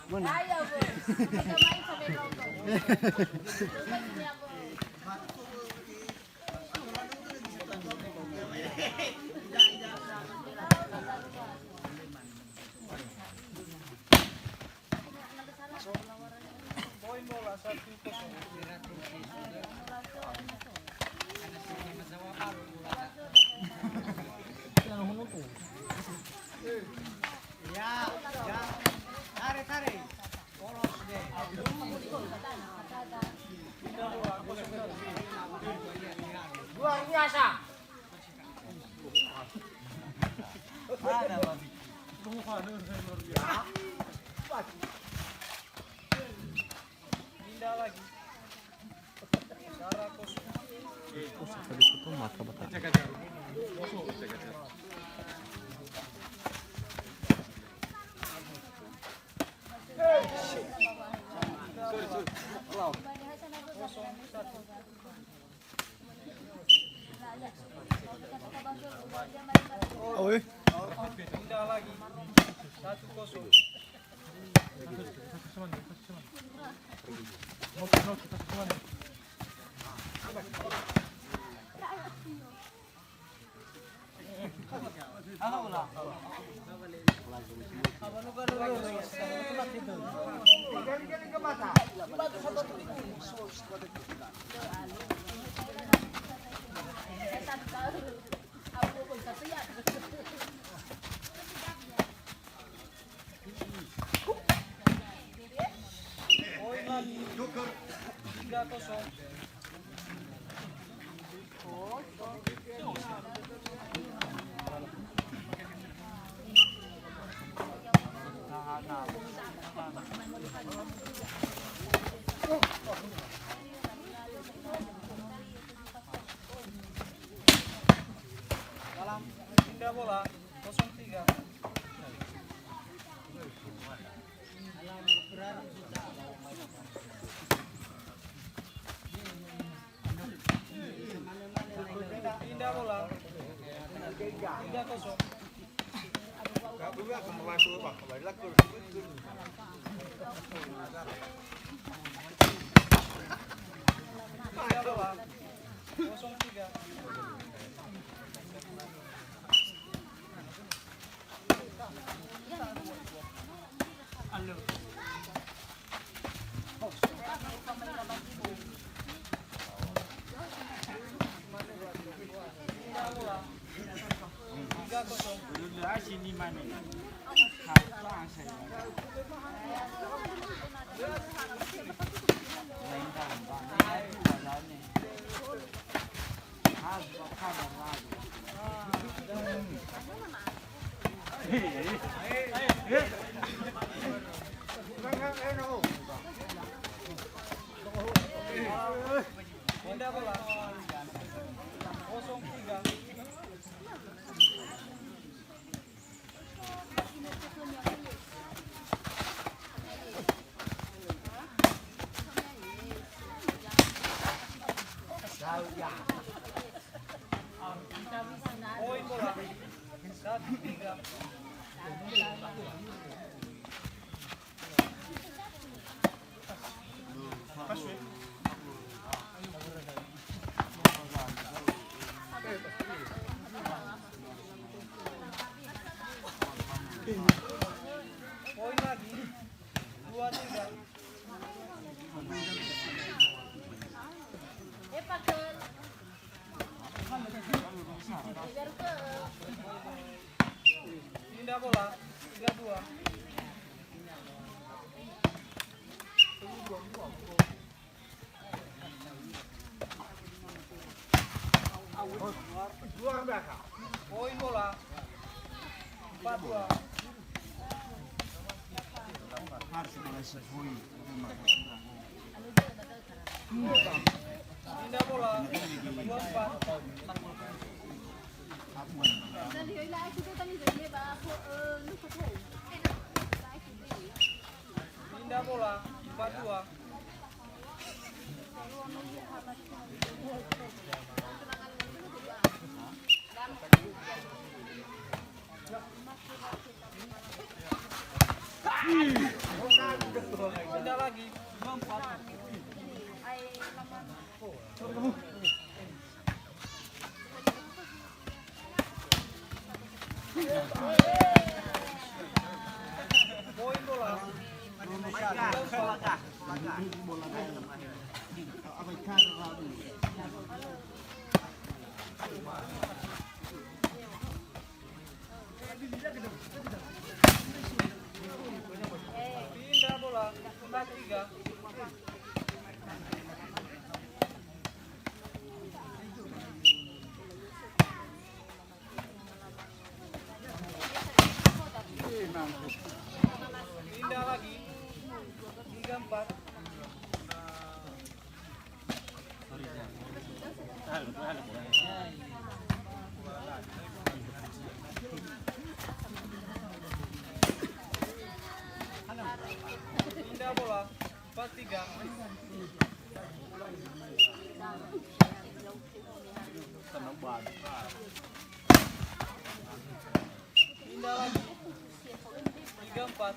Mana? Ayo, Bu. Kita main sampai nonton. Poin bola 1-0. Ya, ya. Tarik. Polos deh. Luar biasa. Ada babi. Pindah lagi. Cara kosong. Pindah lagi. 1-0. Poin lagi. 3-0. Pindah bola 0-3. Pindah bola 3-0. Pindah bola 0-3. Pindah bola 3-0. Pindah bola 0-3. Poin bola 1-3. Poin lagi 2-3. Pakai. Biar ke. Pindah bola 3-2. Poin bola 4-2. Pindah bola 2-4. Pindah bola 4-2. Pindah lagi. Ay, laman. Poin bola. Pindah bola. Tempat 3. Pindah lagi. 3-4. Pindah bola. 4-3. Pindah lagi. 3-4.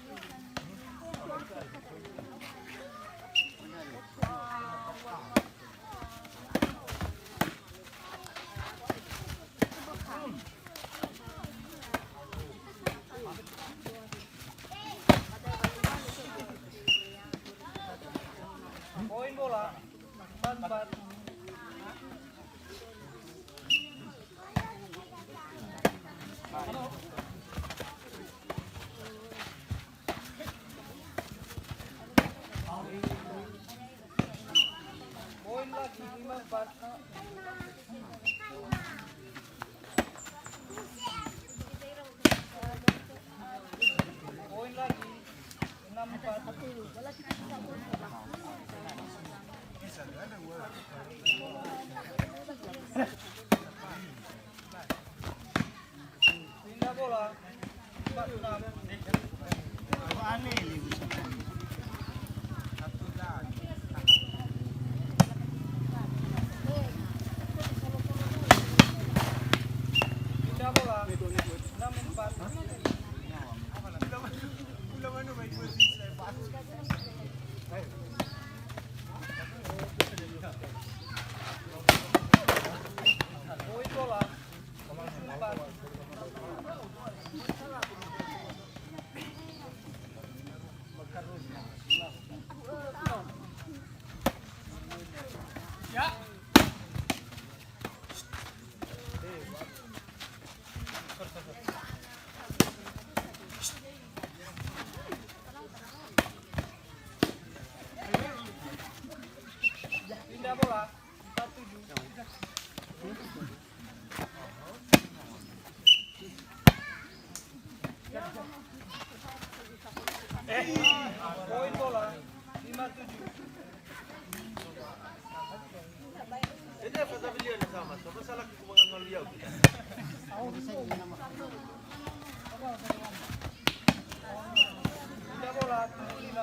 Poin bola. 4-4. Poin lagi 5-4. Poin lagi 6-4. Pindah bola. 4-6. Pindah bola. 6-4. Poin bola. 4. Pindah bola. 4-7. Poin bola. 5-7. Pindah bola. 7-5.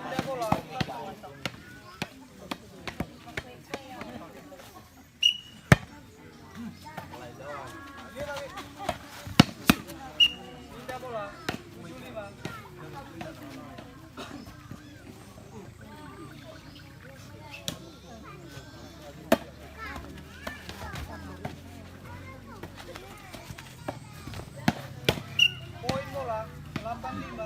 Pindah bola. Pindah bola. 7-5. Poin bola. 8-5.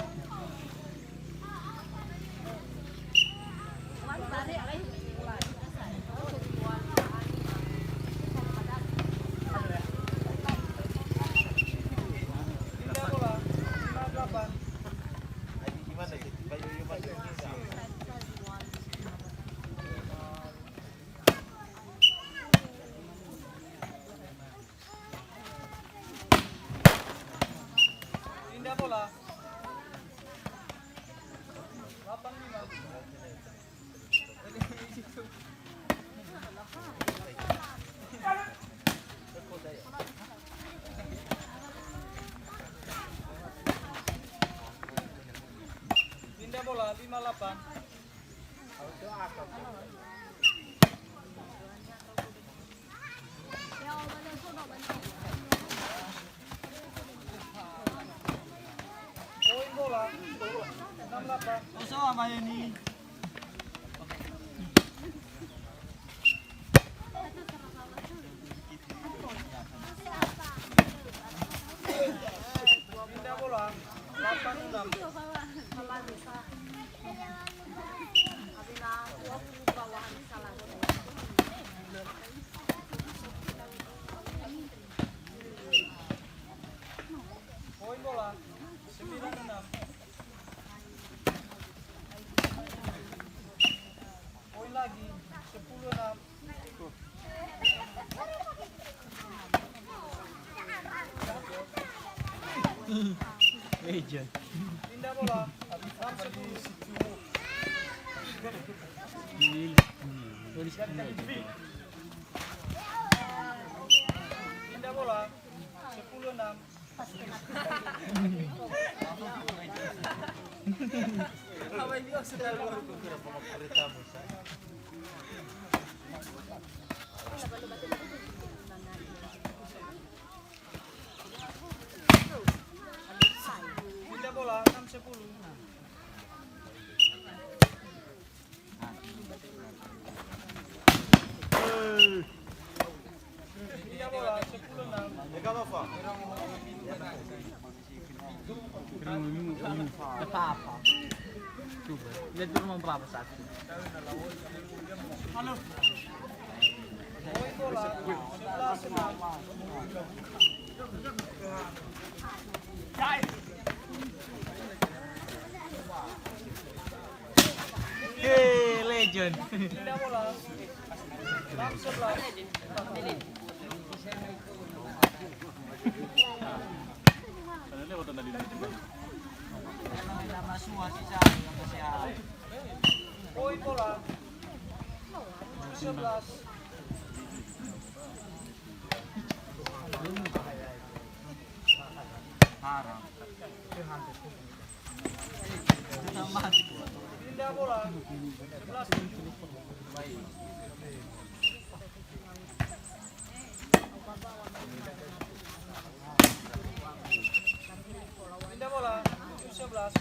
Pindah bola. 5-8. Pindah Pindah bola. 85. Pindah bola 58. Poin bola 68. Kosong sama ini. Pindah bola 86. Poin bola 96. Poin lagi 10-6. Legend. Pindah bola 6-10. Pindah bola 10-6. Pindah bola 6-10. Pindah bola 10-6. Apa-apa. Coba. Lihat dulu mau berapa satu. Halo. Poin bola 11-6. Hei, legend. Pindah bola 6-11. Poin bola 11. Harap. Pindah bola 11-7. Pindah bola 11.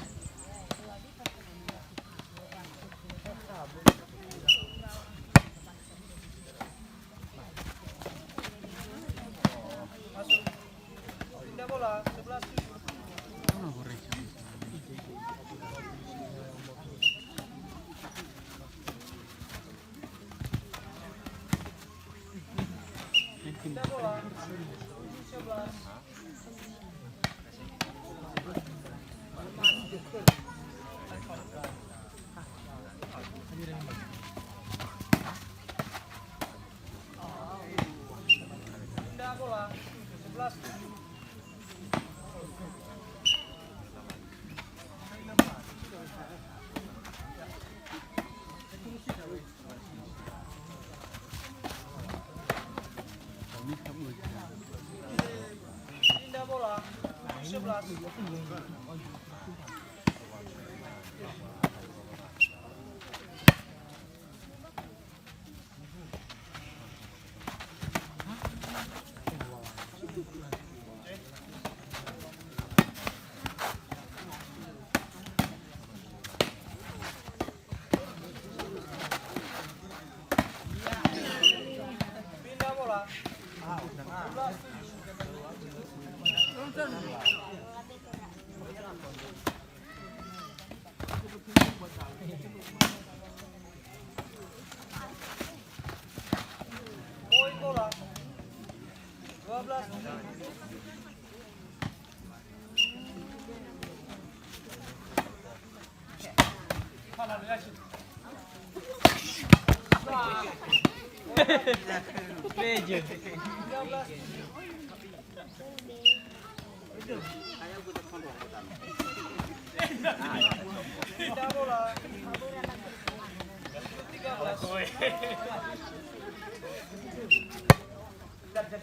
Masuk. Pindah bola 11-7. Pindah bola 11. Pindah bola 11-7. Pindah bola 11. Pindah bola 11. Poin bola 12. Legend. 13. Pindah bola. 13.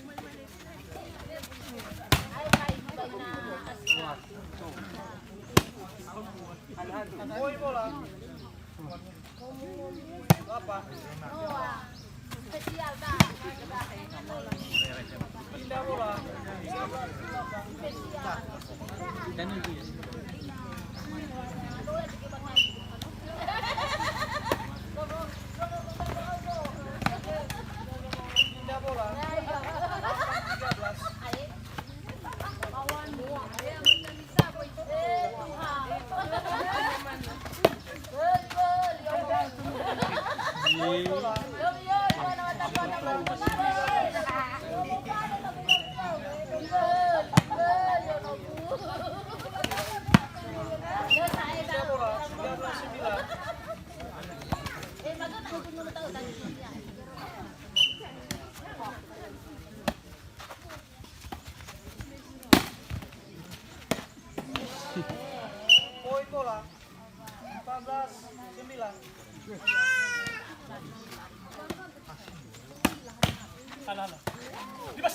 Ay, kain ba na? Boy bola. 8. Noah. Spesial dah. Pindah bola. 13. Spesial. Ganun din. Pindah bola. 13. Kawan mo. Ay, bisa ko ito. Boy bola. Pindah bola. 13-9. Boy bola. 14-9. Alah. Libas.